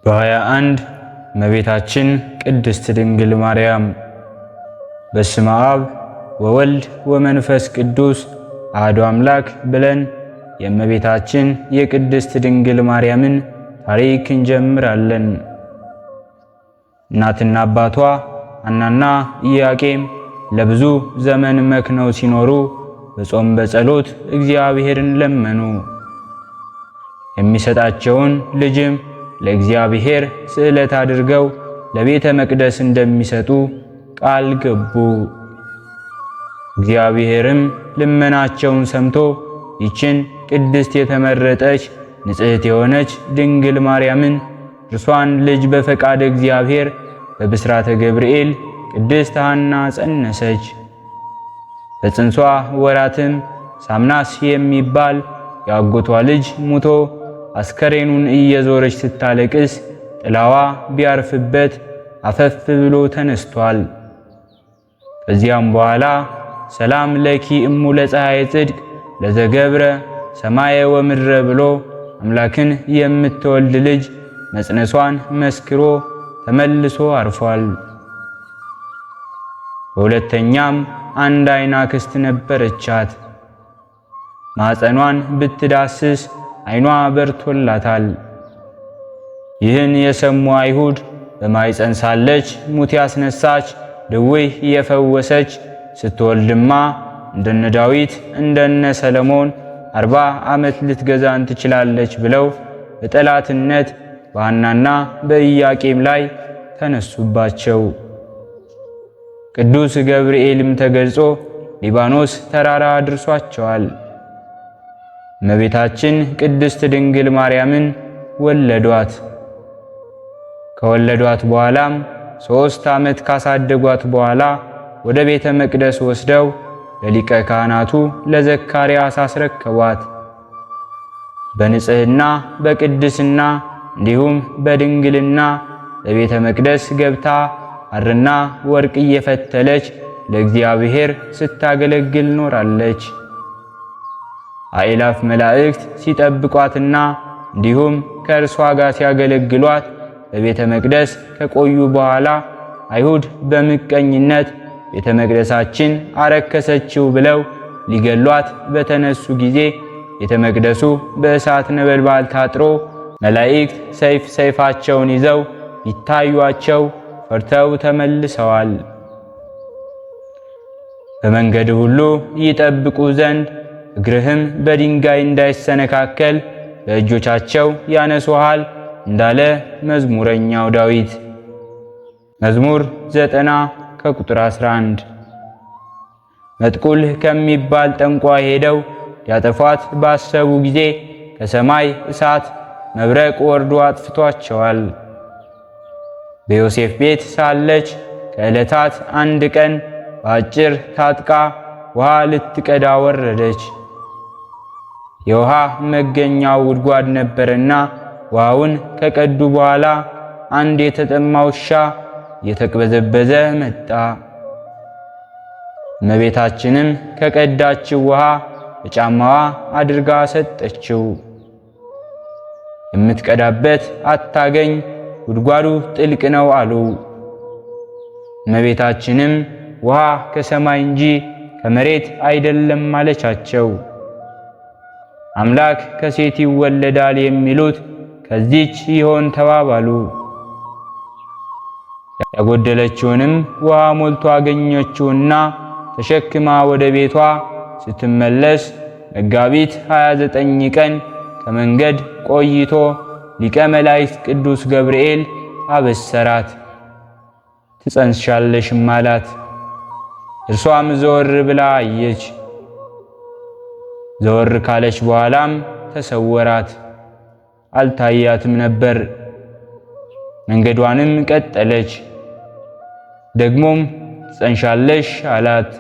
በ21 እመቤታችን ቅድስት ድንግል ማርያም። በስመ አብ ወወልድ ወመንፈስ ቅዱስ አሐዱ አምላክ ብለን የእመቤታችን የቅድስት ድንግል ማርያምን ታሪክ እንጀምራለን። እናትና አባቷ ሐናና ኢያቄም ለብዙ ዘመን መክነው ሲኖሩ በጾም በጸሎት እግዚአብሔርን ለመኑ። የሚሰጣቸውን ልጅም ለእግዚአብሔር ስዕለት አድርገው ለቤተ መቅደስ እንደሚሰጡ ቃል ገቡ። እግዚአብሔርም ልመናቸውን ሰምቶ ይችን ቅድስት የተመረጠች ንጽሕት የሆነች ድንግል ማርያምን እርሷን ልጅ በፈቃድ እግዚአብሔር በብስራተ ገብርኤል ቅድስት ሐና ጸነሰች። በጽንሷ ወራትም ሳምናስ የሚባል የአጎቷ ልጅ ሙቶ አስከሬኑን እየዞረች ስታለቅስ ጥላዋ ቢያርፍበት አፈፍ ብሎ ተነስቷል። ከዚያም በኋላ ሰላም ለኪ እሙ ለፀሐይ ጽድቅ ለዘገብረ ሰማየ ወምድረ ብሎ አምላክን የምትወልድ ልጅ መጽነሷን መስክሮ ተመልሶ አርፏል። በሁለተኛም አንድ ዓይን አክስት ነበረቻት። ማኅፀኗን ብትዳስስ ዓይኗ በርቶላታል። ይህን የሰሙ አይሁድ በማኅፀን ሳለች ሙት ያስነሳች፣ ድውይ የፈወሰች፣ ስትወልድማ እንደነ ዳዊት እንደነ ሰለሞን 40 ዓመት ልትገዛን ትችላለች ብለው በጠላትነት በሐናና በኢያቄም ላይ ተነሱባቸው። ቅዱስ ገብርኤልም ተገልጾ ሊባኖስ ተራራ አድርሷቸዋል። እመቤታችን ቅድስት ድንግል ማርያምን ወለዷት። ከወለዷት በኋላም 3 ዓመት ካሳደጓት በኋላ ወደ ቤተ መቅደስ ወስደው ለሊቀ ካህናቱ ለዘካርያስ አስረከቧት። በንጽሕና በቅድስና እንዲሁም በድንግልና ለቤተ መቅደስ ገብታ ሐርና ወርቅ እየፈተለች ለእግዚአብሔር ስታገለግል ኖራለች። አእላፍ መላእክት ሲጠብቋትና እንዲሁም ከእርሷ ጋር ሲያገለግሏት በቤተ መቅደስ ከቆዩ በኋላ አይሁድ በምቀኝነት ቤተ መቅደሳችን አረከሰችው ብለው ሊገሏት በተነሱ ጊዜ ቤተ መቅደሱ በእሳት ነበልባል ታጥሮ መላእክት ሰይፋቸውን ይዘው ይታዩአቸው ፈርተው ተመልሰዋል። በመንገድ ሁሉ ይጠብቁ ዘንድ እግርህም በድንጋይ እንዳይሰነካከል በእጆቻቸው ያነሱሃል እንዳለ መዝሙረኛው ዳዊት። መዝሙር 90 ከቁጥር 11። መጥቁል ከሚባል ጠንቋይ ሄደው ያጠፏት ባሰቡ ጊዜ ከሰማይ እሳት መብረቅ ወርዶ አጥፍቷቸዋል። በዮሴፍ ቤት ሳለች ከዕለታት አንድ ቀን በአጭር ታጥቃ ውሃ ልትቀዳ ወረደች። የውሃ መገኛው ጉድጓድ ነበርና ውሃውን ከቀዱ በኋላ አንድ የተጠማ ውሻ እየተቅበዘበዘ መጣ። እመቤታችንም ከቀዳችው ውሃ በጫማዋ አድርጋ ሰጠችው። የምትቀዳበት አታገኝ፣ ጉድጓዱ ጥልቅ ነው አሉ። እመቤታችንም ውሃ ከሰማይ እንጂ ከመሬት አይደለም አለቻቸው። አምላክ ከሴት ይወለዳል የሚሉት ከዚች ይሆን ተባባሉ። ያጎደለችውንም ውሃ ሞልቶ አገኘችውና ተሸክማ ወደ ቤቷ ስትመለስ መጋቢት 29 ቀን ከመንገድ ቆይቶ ሊቀ መላእክት ቅዱስ ገብርኤል አበሰራት። ትጸንሻለሽም አላት። እርሷም ዘወር ብላ አየች። ዘወር ካለች በኋላም ተሰወራት፣ አልታያትም ነበር። መንገዷንም ቀጠለች። ደግሞም ትጸንሻለሽ አላት።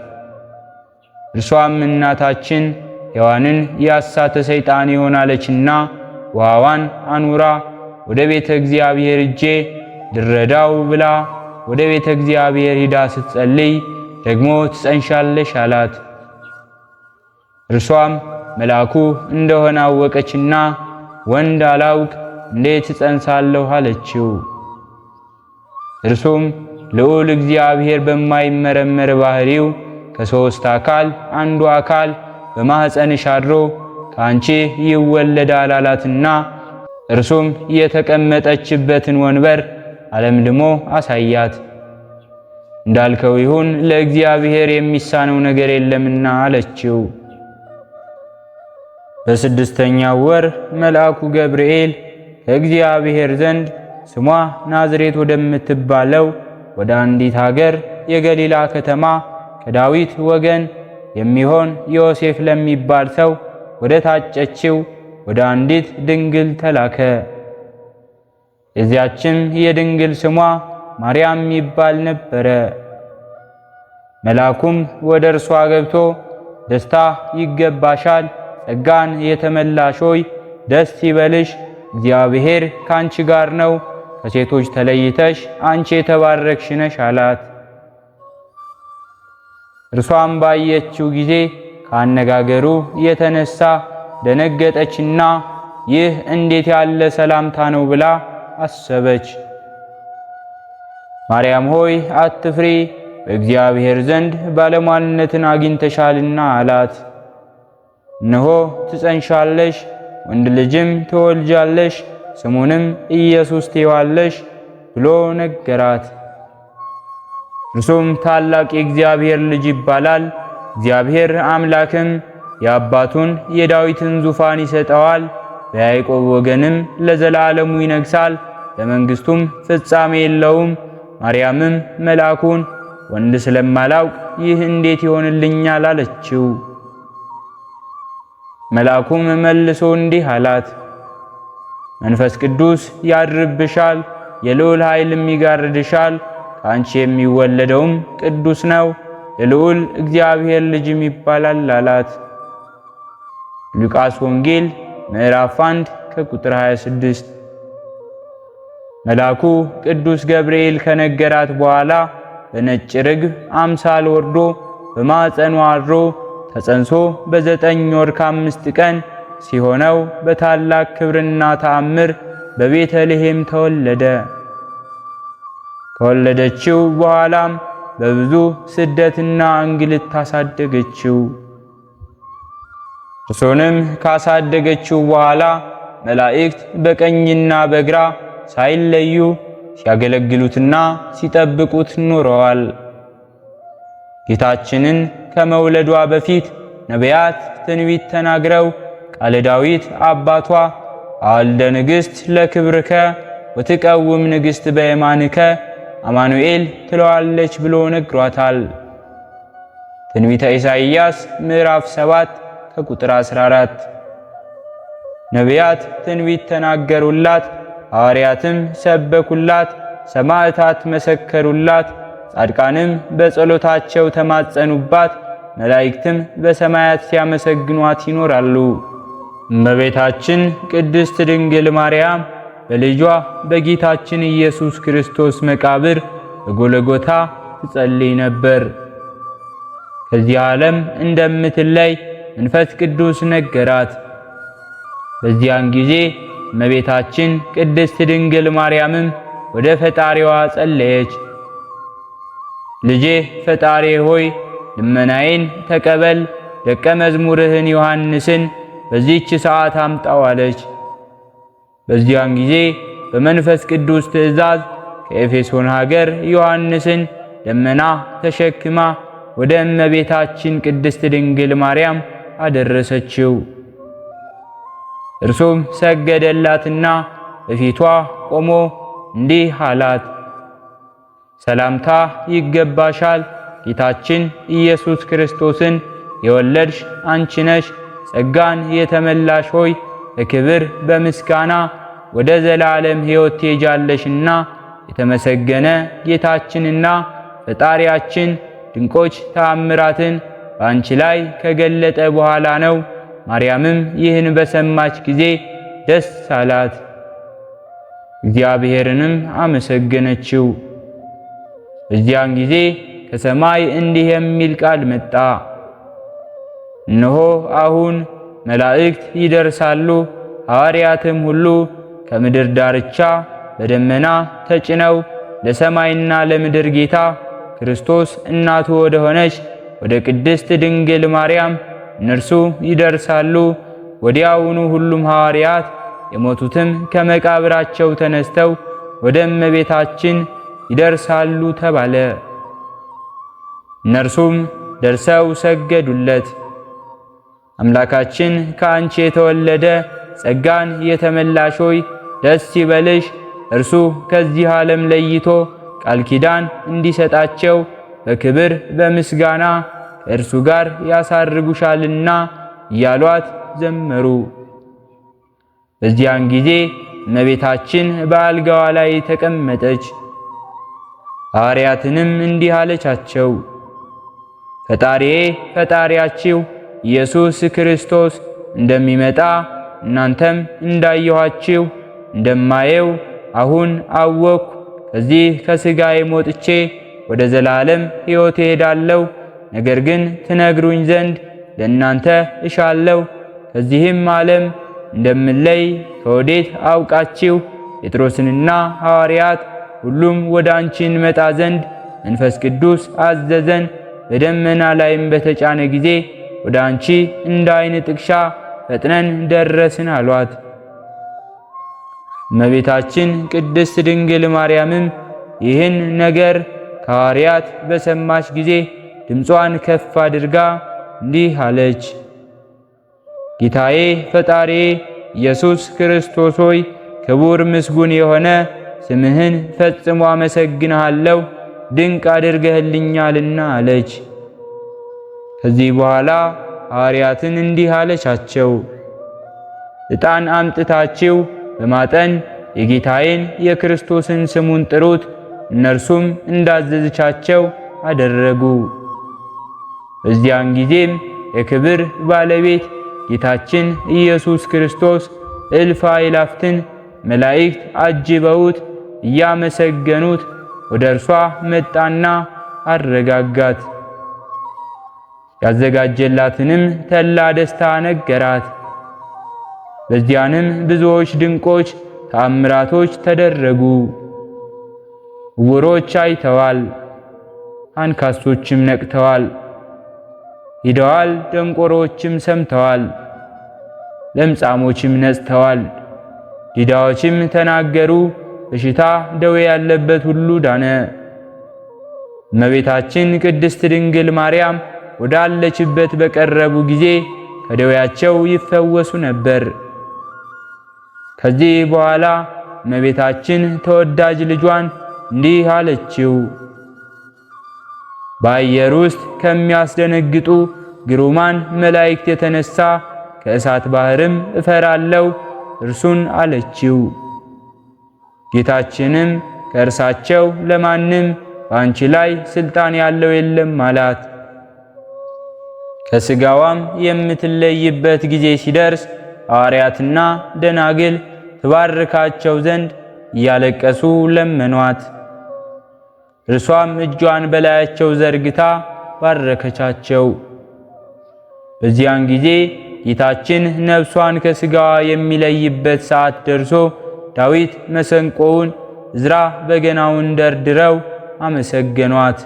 እርሷም እናታችን ሔዋንን ያሳተ ሰይጣን ይሆናለችና ውሃዋን አኑራ ወደ ቤተ እግዚአብሔር እጄ ድረዳው ብላ ወደ ቤተ እግዚአብሔር ሂዳ ስትጸልይ ደግሞ ትጸንሻለሽ አላት። እርሷም መልአኩ እንደሆነ አወቀችና ወንድ አላውቅ እንዴት እጸንሳለሁ አለችው። እርሱም ልዑል እግዚአብሔር በማይመረመር ባህሪው ከሦስት አካል አንዱ አካል በማኅፀንሽ አድሮ ከአንቺ ይወለዳል አላትና እርሱም የተቀመጠችበትን ወንበር አለምልሞ አሳያት። እንዳልከው ይሁን ለእግዚአብሔር የሚሳነው ነገር የለምና አለችው። በስድስተኛው ወር መልአኩ ገብርኤል ከእግዚአብሔር ዘንድ ስሟ ናዝሬት ወደምትባለው ወደ አንዲት ሀገር የገሊላ ከተማ ከዳዊት ወገን የሚሆን ዮሴፍ ለሚባል ሰው ወደ ታጨችው ወደ አንዲት ድንግል ተላከ። የዚያችም የድንግል ስሟ ማርያም ይባል ነበረ። መልአኩም ወደ እርሷ ገብቶ ደስታ ይገባሻል፣ ጸጋን የተመላሽ ሆይ ደስ ይበልሽ፣ እግዚአብሔር ካንቺ ጋር ነው፣ ከሴቶች ተለይተሽ አንቺ የተባረክሽ ነሽ አላት። እርሷም ባየችው ጊዜ ከአነጋገሩ የተነሳ ደነገጠችና ይህ እንዴት ያለ ሰላምታ ነው ብላ አሰበች። ማርያም ሆይ አትፍሪ፣ በእግዚአብሔር ዘንድ ባለሟልነትን አግኝተሻልና አላት። እነሆ ትጸንሻለሽ፣ ወንድ ልጅም ትወልጃለሽ፣ ስሙንም ኢየሱስ ትዪዋለሽ ብሎ ነገራት። እርሱም ታላቅ የእግዚአብሔር ልጅ ይባላል። እግዚአብሔር አምላክም የአባቱን የዳዊትን ዙፋን ይሰጠዋል፣ በያዕቆብ ወገንም ለዘላለሙ ይነግሣል፣ ለመንግሥቱም ፍጻሜ የለውም። ማርያምም መልአኩን ወንድ ስለማላውቅ ይህ እንዴት ይሆንልኛል አለችው። መልአኩም መልሶ እንዲህ አላት፣ መንፈስ ቅዱስ ያድርብሻል፣ የልዑል ኃይልም ይጋርድሻል፣ ከአንቺ የሚወለደውም ቅዱስ ነው፣ የልዑል እግዚአብሔር ልጅም ይባላል አላት። ሉቃስ ወንጌል ምዕራፍ 1 ከቁጥር 26። መልአኩ ቅዱስ ገብርኤል ከነገራት በኋላ በነጭ ርግብ አምሳል ወርዶ በማኅፀኗ አድሮ ተጸንሶ በ9 ወር ከ5 ቀን ሲሆነው በታላቅ ክብርና ተአምር በቤተልሔም ተወለደ። ከወለደችው በኋላም በብዙ ስደትና እንግልት ታሳደገችው። እርሱንም ካሳደገችው በኋላ መላእክት በቀኝና በግራ ሳይለዩ ሲያገለግሉትና ሲጠብቁት ኖረዋል። ጌታችንን ከመውለዷ በፊት ነቢያት ትንቢት ተናግረው ቃለ ዳዊት አባቷ አወልደ ንግሥት ለክብርከ ወትቀውም ንግሥት በየማንከ አማኑኤል ትለዋለች ብሎ ነግሯታል። ትንቢተ ኢሳይያስ ምዕራፍ 7 ከቁጥር 14። ነቢያት ትንቢት ተናገሩላት፣ ሐዋርያትም ሰበኩላት፣ ሰማዕታት መሰከሩላት፣ ጻድቃንም በጸሎታቸው ተማጸኑባት፣ መላእክትም በሰማያት ሲያመሰግኗት ይኖራሉ። እመቤታችን ቅድስት ድንግል ማርያም በልጇ በጌታችን ኢየሱስ ክርስቶስ መቃብር በጎልጎታ ትጸልይ ነበር። ከዚህ ዓለም እንደምትለይ መንፈስ ቅዱስ ነገራት። በዚያን ጊዜ እመቤታችን ቅድስት ድንግል ማርያምም ወደ ፈጣሪዋ ጸለየች። ልጄ ፈጣሪ ሆይ ልመናዬን ተቀበል፣ ደቀ መዝሙርህን ዮሐንስን በዚህች ሰዓት አምጣው አለች። በዚያን ጊዜ በመንፈስ ቅዱስ ትእዛዝ ከኤፌሶን ሀገር ዮሐንስን ደመና ተሸክማ ወደ እመቤታችን ቅድስት ድንግል ማርያም አደረሰችው። እርሱም ሰገደላትና በፊቷ ቆሞ እንዲህ አላት፣ ሰላምታ ይገባሻል፣ ጌታችን ኢየሱስ ክርስቶስን የወለድሽ አንቺ ነሽ። ጸጋን የተመላሽ ሆይ በክብር በምስጋና ወደ ዘላለም ሕይወት ትሄጃለሽና የተመሰገነ ጌታችንና ፈጣሪያችን ድንቆች ተአምራትን በአንቺ ላይ ከገለጠ በኋላ ነው። ማርያምም ይህን በሰማች ጊዜ ደስ አላት፣ እግዚአብሔርንም አመሰገነችው። በዚያን ጊዜ ከሰማይ እንዲህ የሚል ቃል መጣ፣ እነሆ አሁን መላእክት ይደርሳሉ፣ ሐዋርያትም ሁሉ ከምድር ዳርቻ በደመና ተጭነው ለሰማይና ለምድር ጌታ ክርስቶስ እናቱ ወደ ሆነች ወደ ቅድስት ድንግል ማርያም እነርሱ ይደርሳሉ። ወዲያውኑ ሁሉም ሐዋርያት የሞቱትም ከመቃብራቸው ተነስተው ወደ እመቤታችን ይደርሳሉ ተባለ። እነርሱም ደርሰው ሰገዱለት። አምላካችን ከአንቺ የተወለደ ጸጋን የተመላሽ ሆይ ደስ ይበልሽ፣ እርሱ ከዚህ ዓለም ለይቶ ቃል ኪዳን እንዲሰጣቸው በክብር በምስጋና ከእርሱ ጋር ያሳርጉሻልና እያሏት ዘመሩ። በዚያን ጊዜ እመቤታችን በአልጋዋ ላይ ተቀመጠች። ሐዋርያትንም እንዲህ አለቻቸው፣ ፈጣሪዬ ፈጣሪያችሁ ኢየሱስ ክርስቶስ እንደሚመጣ እናንተም እንዳየኋችሁ እንደማየው አሁን አወቅሁ። ከዚህ ከሥጋዬ ሞጥቼ ወደ ዘላለም ሕይወት እሄዳለሁ። ነገር ግን ትነግሩኝ ዘንድ ለእናንተ እሻለሁ። ከዚህም ዓለም እንደምለይ ከወዴት አውቃችሁ? ጴጥሮስንና ሐዋርያት ሁሉም ወደ አንቺ እንመጣ ዘንድ መንፈስ ቅዱስ አዘዘን። በደመና ላይም በተጫነ ጊዜ ወደ አንቺ እንደ ዓይን ጥቅሻ ፈጥነን ደረስን አሏት። እመቤታችን ቅድስት ድንግል ማርያምም ይህን ነገር ከሐዋርያት በሰማች ጊዜ ድምጿን ከፍ አድርጋ እንዲህ አለች፣ ጌታዬ ፈጣሪዬ ኢየሱስ ክርስቶስ ሆይ ክቡር ምስጉን የሆነ ስምህን ፈጽሞ አመሰግንሃለሁ፣ ድንቅ አድርገህልኛልና አለች። ከዚህ በኋላ ሐዋርያትን እንዲህ አለቻቸው፣ ዕጣን አምጥታችሁ በማጠን የጌታዬን የክርስቶስን ስሙን ጥሩት። እነርሱም እንዳዘዘቻቸው አደረጉ። በዚያን ጊዜም የክብር ባለቤት ጌታችን ኢየሱስ ክርስቶስ እልፍ አእላፋትን መላእክት አጅበውት እያመሰገኑት ወደ እርሷ መጣና አረጋጋት። ያዘጋጀላትንም ተላ ደስታ ነገራት። በዚያንም ብዙዎች ድንቆች ተአምራቶች ተደረጉ። ዕውሮች አይተዋል፣ አንካሶችም ነቅተዋል፣ ሄደዋል፣ ደንቆሮችም ሰምተዋል፣ ለምጻሞችም ነጽተዋል፣ ዲዳዎችም ተናገሩ፣ በሽታ ደዌ ያለበት ሁሉ ዳነ። እመቤታችን ቅድስት ድንግል ማርያም ወዳለችበት በቀረቡ ጊዜ ከደዌያቸው ይፈወሱ ነበር። ከዚህ በኋላ እመቤታችን ተወዳጅ ልጇን እንዲህ አለችው፣ በአየር ውስጥ ከሚያስደነግጡ ግሩማን መላእክት የተነሳ ከእሳት ባህርም እፈራለሁ እርሱን አለችው። ጌታችንም ከእርሳቸው ለማንም በአንቺ ላይ ስልጣን ያለው የለም አላት። ከሥጋዋም የምትለይበት ጊዜ ሲደርስ ሐዋርያትና ደናግል ትባርካቸው ዘንድ እያለቀሱ ለመኗት። እርሷም እጇን በላያቸው ዘርግታ ባረከቻቸው። በዚያን ጊዜ ጌታችን ነፍሷን ከሥጋዋ የሚለይበት ሰዓት ደርሶ ዳዊት መሰንቆውን፣ ዕዝራ በገናውን ደርድረው አመሰገኗት።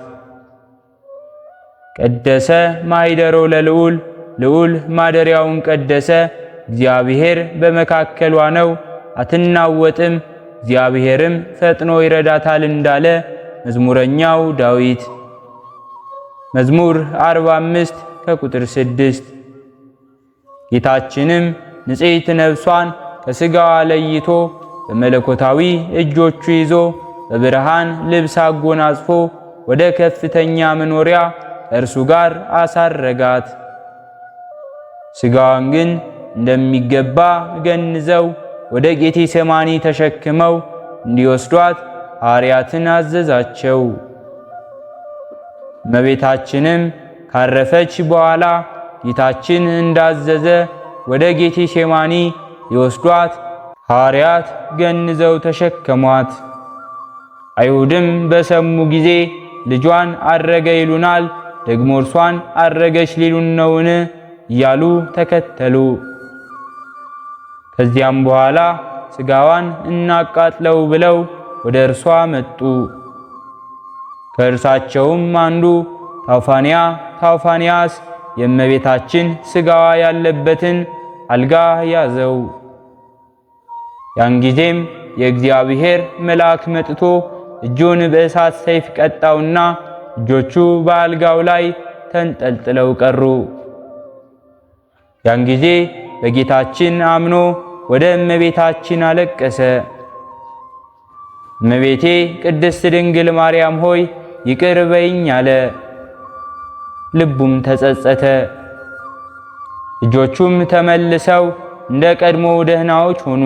ቀደሰ ማኅደሮ ለልዑል፣ ልዑል ማደሪያውን ቀደሰ። እግዚአብሔር በመካከሏ ነው፣ አትናወጥም፣ እግዚአብሔርም ፈጥኖ ይረዳታል እንዳለ መዝሙረኛው ዳዊት። መዝሙር 45 ከቁጥር 6። ጌታችንም ንጽሕት ነፍሷን ከሥጋዋ ለይቶ በመለኮታዊ እጆቹ ይዞ በብርሃን ልብስ አጎናጽፎ ወደ ከፍተኛ መኖሪያ ከእርሱ ጋር አሳረጋት። ሥጋዋን ግን እንደሚገባ ገንዘው ወደ ጌቴሴማኒ ተሸክመው እንዲወስዷት ሐዋርያትን አዘዛቸው። እመቤታችንም ካረፈች በኋላ ጌታችን እንዳዘዘ ወደ ጌቴሴማኒ ሊወስዷት ሐዋርያት ገንዘው ተሸከሟት። አይሁድም በሰሙ ጊዜ ልጇን አረገ ይሉናል፣ ደግሞ እርሷን አረገች ሊሉን ነውን? እያሉ ተከተሉ። ከዚያም በኋላ ሥጋዋን እናቃጥለው ብለው ወደ እርሷ መጡ። ከእርሳቸውም አንዱ ታውፋንያስ የእመቤታችን ሥጋዋ ያለበትን አልጋ ያዘው። ያን ጊዜም የእግዚአብሔር መልአክ መጥቶ እጁን በእሳት ሰይፍ ቀጣውና እጆቹ በአልጋው ላይ ተንጠልጥለው ቀሩ። ያን ጊዜ በጌታችን አምኖ ወደ እመቤታችን አለቀሰ። እመቤቴ ቅድስት ድንግል ማርያም ሆይ ይቅር በይኝ አለ። ልቡም ተጸጸተ። እጆቹም ተመልሰው እንደ ቀድሞው ደህናዎች ሆኑ።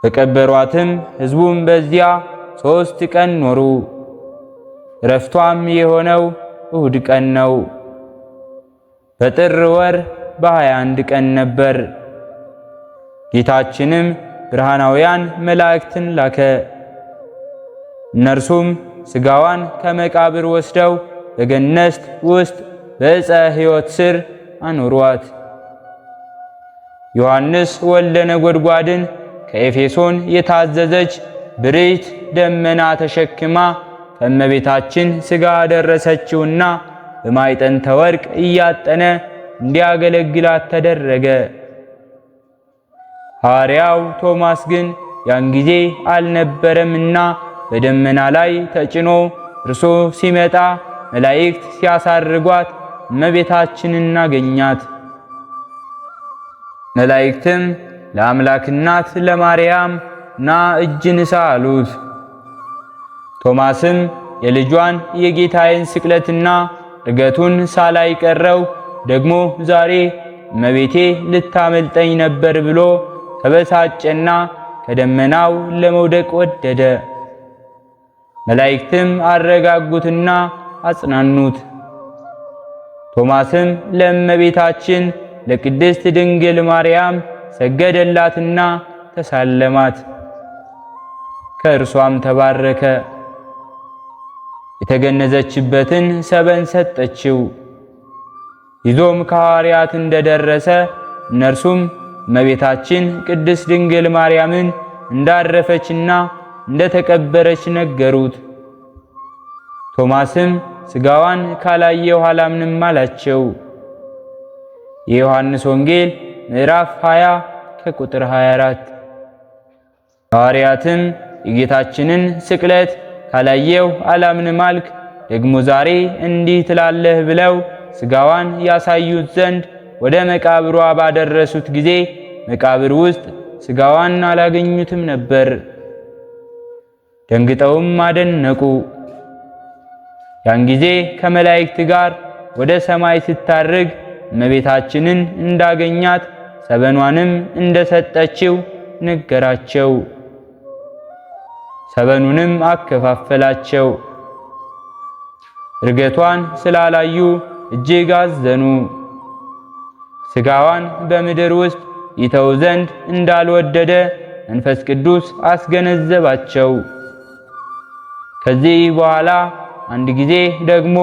በቀበሯትም ሕዝቡም በዚያ 3 ቀን ኖሩ። ረፍቷም የሆነው እሁድ ቀን ነው። በጥር ወር በ21 ቀን ነበር። ጌታችንም ብርሃናውያን መላእክትን ላከ። እነርሱም ሥጋዋን ከመቃብር ወስደው በገነት ውስጥ በዕፀ ሕይወት ስር አኖሯት። ዮሐንስ ወልደ ነጎድጓድን ከኤፌሶን የታዘዘች ብርይት ደመና ተሸክማ ከእመቤታችን ሥጋ ደረሰችውና በማዕጠንተ ወርቅ እያጠነ እንዲያገለግላት ተደረገ። ሐዋርያው ቶማስ ግን ያን ጊዜ አልነበረምና በደመና ላይ ተጭኖ እርሱ ሲመጣ መላእክት ሲያሳርጓት እመቤታችንን አገኛት። መላእክትም ለአምላክ እናት ለማርያም ና እጅ ንሳ አሉት። ቶማስም የልጇን የጌታዬን ስቅለትና ዕርገቱን ሳላይ ቀረው ደግሞ ዛሬ እመቤቴ ልታመልጠኝ ነበር ብሎ ተበሳጨና ከደመናው ለመውደቅ ወደደ። መላእክትም አረጋጉትና አጽናኑት። ቶማስም ለእመቤታችን ለቅድስት ድንግል ማርያም ሰገደላትና ተሳለማት። ከእርሷም ተባረከ። የተገነዘችበትን ሰበን ሰጠችው። ይዞም ከሐዋርያት እንደደረሰ እነርሱም እመቤታችን ቅድስት ድንግል ማርያምን እንዳረፈችና እንደተቀበረች ነገሩት። ቶማስም ሥጋዋን ካላየሁ አላምንም አላቸው። የዮሐንስ ወንጌል ምዕራፍ 20 ከቁጥር 24። ሐዋርያትም የጌታችንን ስቅለት ካላየሁ አላምንም አልክ፣ ደግሞ ዛሬ እንዲህ ትላለህ ብለው ሥጋዋን ያሳዩት ዘንድ ወደ መቃብሯ ባደረሱት ጊዜ መቃብር ውስጥ ሥጋዋን አላገኙትም ነበር። ደንግጠውም አደነቁ። ያን ጊዜ ከመላእክት ጋር ወደ ሰማይ ስታርግ እመቤታችንን እንዳገኛት ሰበኗንም እንደሰጠችው ነገራቸው። ሰበኑንም አከፋፈላቸው። ዕርገቷን ስላላዩ እጅግ አዘኑ። ሥጋዋን በምድር ውስጥ ይተው ዘንድ እንዳልወደደ መንፈስ ቅዱስ አስገነዘባቸው። ከዚህ በኋላ አንድ ጊዜ ደግሞ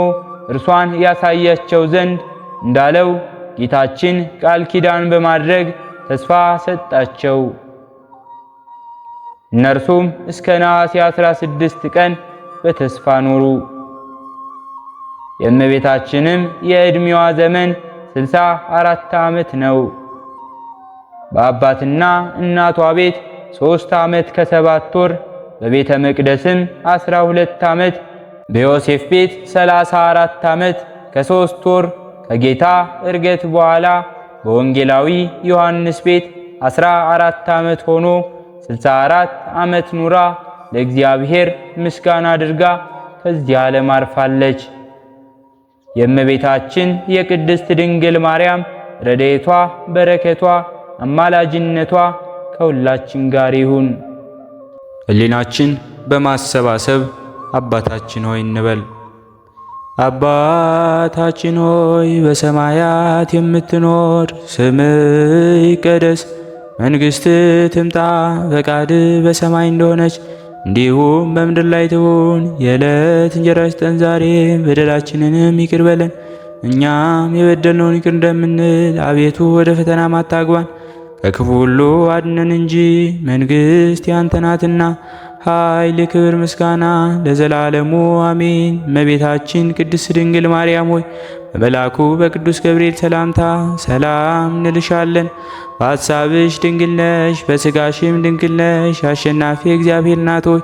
እርሷን ያሳያቸው ዘንድ እንዳለው ጌታችን ቃል ኪዳን በማድረግ ተስፋ ሰጣቸው። እነርሱም እስከ ነሐሴ 16 ቀን በተስፋ ኖሩ። የእመቤታችንም የዕድሜዋ ዘመን 64 ዓመት ነው። በአባትና እናቷ ቤት 3 ዓመት ከ7 ወር፣ በቤተ መቅደስም 12 ዓመት፣ በዮሴፍ ቤት 34 ዓመት ከ3 ወር ከጌታ ዕርገት በኋላ በወንጌላዊ ዮሐንስ ቤት 14 ዓመት ሆኖ 64 ዓመት ኑራ ለእግዚአብሔር ምስጋና አድርጋ ከዚህ ዓለም አርፋለች። የእመቤታችን የቅድስት ድንግል ማርያም ረድኤቷ፣ በረከቷ፣ አማላጅነቷ ከሁላችን ጋር ይሁን። ሕሊናችን በማሰባሰብ አባታችን ሆይ እንበል። አባታችን ሆይ በሰማያት የምትኖር፣ ስምህ ይቀደስ፣ መንግሥትህ ትምጣ፣ ፈቃድህ በሰማይ እንደሆነች እንዲሁም በምድር ላይ ትሁን። የዕለት እንጀራችንን ስጠን ዛሬ፣ በደላችንንም ይቅር በለን እኛም የበደልነውን ይቅር እንደምንል፣ አቤቱ ወደ ፈተና አታግባን ከክፉ ሁሉ አድነን እንጂ መንግሥት ያንተ ናትና፣ ኃይል፣ ክብር፣ ምስጋና ለዘላለሙ አሜን። እመቤታችን ቅድስት ድንግል ማርያም ሆይ በመልአኩ በቅዱስ ገብርኤል ሰላምታ ሰላም እንልሻለን። በሐሳብሽ ድንግል ነሽ፣ በሥጋሽም ድንግል ነሽ። አሸናፊ እግዚአብሔር እናት ሆይ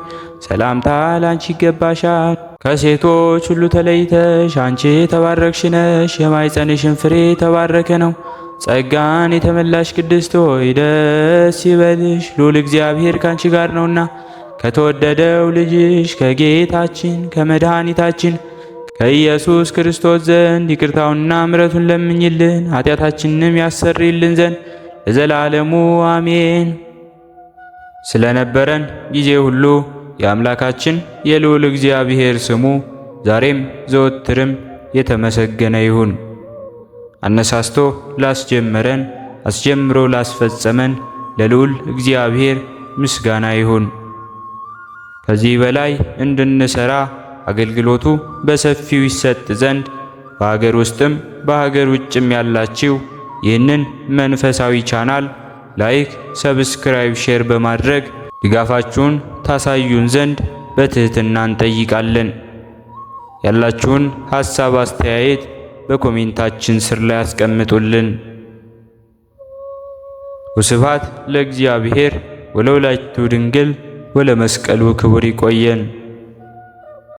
ሰላምታ ላንቺ ይገባሻል። ከሴቶች ሁሉ ተለይተሽ አንቺ የተባረክሽ ነሽ፣ የማኅፀንሽን ፍሬ የተባረከ ነው። ጸጋን የተመላሽ ቅድስት ሆይ ደስ ይበልሽ፣ ልዑል እግዚአብሔር ካንቺ ጋር ነውና ከተወደደው ልጅሽ ከጌታችን ከመድኃኒታችን ከኢየሱስ ክርስቶስ ዘንድ ይቅርታውንና ምሕረቱን ለምኝልን ኃጢአታችንንም ያሰርይልን ዘንድ ለዘላለሙ አሜን። ስለነበረን ጊዜ ሁሉ የአምላካችን የልዑል እግዚአብሔር ስሙ ዛሬም ዘወትርም የተመሰገነ ይሁን። አነሳስቶ ላስጀመረን አስጀምሮ ላስፈጸመን ለልዑል እግዚአብሔር ምስጋና ይሁን። ከዚህ በላይ እንድንሰራ አገልግሎቱ በሰፊው ይሰጥ ዘንድ በሀገር ውስጥም በሀገር ውጭም ያላችሁ ይህንን መንፈሳዊ ቻናል ላይክ፣ ሰብስክራይብ፣ ሼር በማድረግ ድጋፋችሁን ታሳዩን ዘንድ በትህትና እንጠይቃለን። ያላችሁን ሐሳብ አስተያየት በኮሜንታችን ስር ላይ አስቀምጡልን። ወስብሐት ለእግዚአብሔር ወለወላዲቱ ድንግል ወለመስቀሉ ክቡር። ይቆየን።